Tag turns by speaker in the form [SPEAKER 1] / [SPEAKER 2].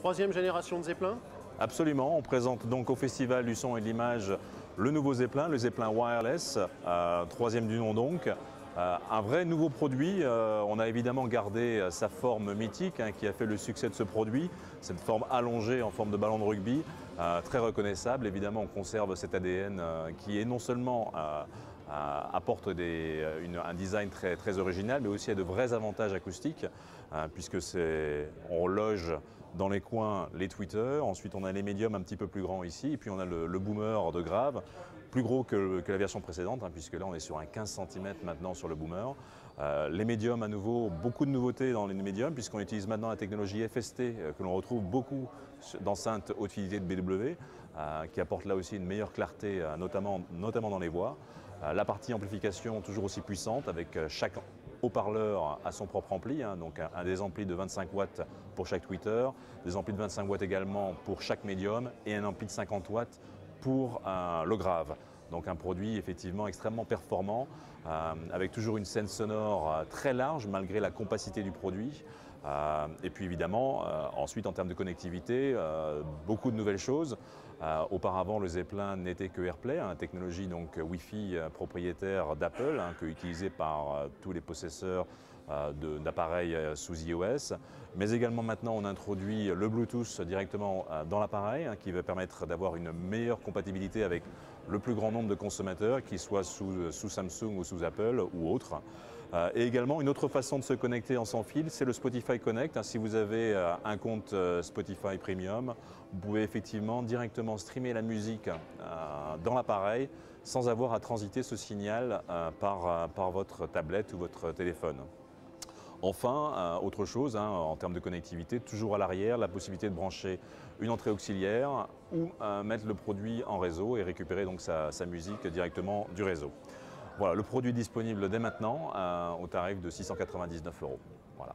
[SPEAKER 1] troisième génération de Zeppelin?
[SPEAKER 2] Absolument, on présente donc au Festival du son et de l'image le nouveau Zeppelin, le Zeppelin Wireless, troisième du nom donc. Un vrai nouveau produit, on a évidemment gardé sa forme mythique qui a fait le succès de ce produit, cette forme allongée en forme de ballon de rugby, très reconnaissable. Évidemment, on conserve cet ADN qui est non seulement apporte un design très original, mais aussi a de vrais avantages acoustiques, puisque on loge dans les coins les tweeters, ensuite on a les médiums un petit peu plus grands ici, et puis on a le boomer de grave, plus gros que la version précédente, puisque là on est sur un 15 cm maintenant sur le boomer. Les médiums à nouveau, beaucoup de nouveautés dans les médiums, puisqu'on utilise maintenant la technologie FST, que l'on retrouve beaucoup d'enceintes haute fidélité de BW, qui apporte là aussi une meilleure clarté, notamment dans les voix. La partie amplification toujours aussi puissante, avec chaque haut-parleur à son propre ampli, donc des amplis de 25 watts pour chaque tweeter, des amplis de 25 watts également pour chaque médium et un ampli de 50 watts pour le grave. Donc un produit effectivement extrêmement performant, avec toujours une scène sonore très large malgré la compacité du produit. Et puis évidemment, ensuite en termes de connectivité, beaucoup de nouvelles choses. Auparavant, le Zeppelin n'était que AirPlay, technologie donc Wi-Fi propriétaire d'Apple, utilisée par tous les possesseurs d'appareils sous iOS. Mais également maintenant, on introduit le Bluetooth directement dans l'appareil, qui va permettre d'avoir une meilleure compatibilité avec le plus grand nombre de consommateurs, qu'ils soient sous Samsung ou sous Apple ou autres. Et également, une autre façon de se connecter en sans fil, c'est le Spotify Connect. Si vous avez un compte Spotify Premium, vous pouvez effectivement directement streamer la musique dans l'appareil sans avoir à transiter ce signal par votre tablette ou votre téléphone. Enfin, autre chose, en termes de connectivité, toujours à l'arrière, la possibilité de brancher une entrée auxiliaire ou mettre le produit en réseau et récupérer donc sa musique directement du réseau. Voilà, le produit est disponible dès maintenant au tarif de 699 €. Voilà.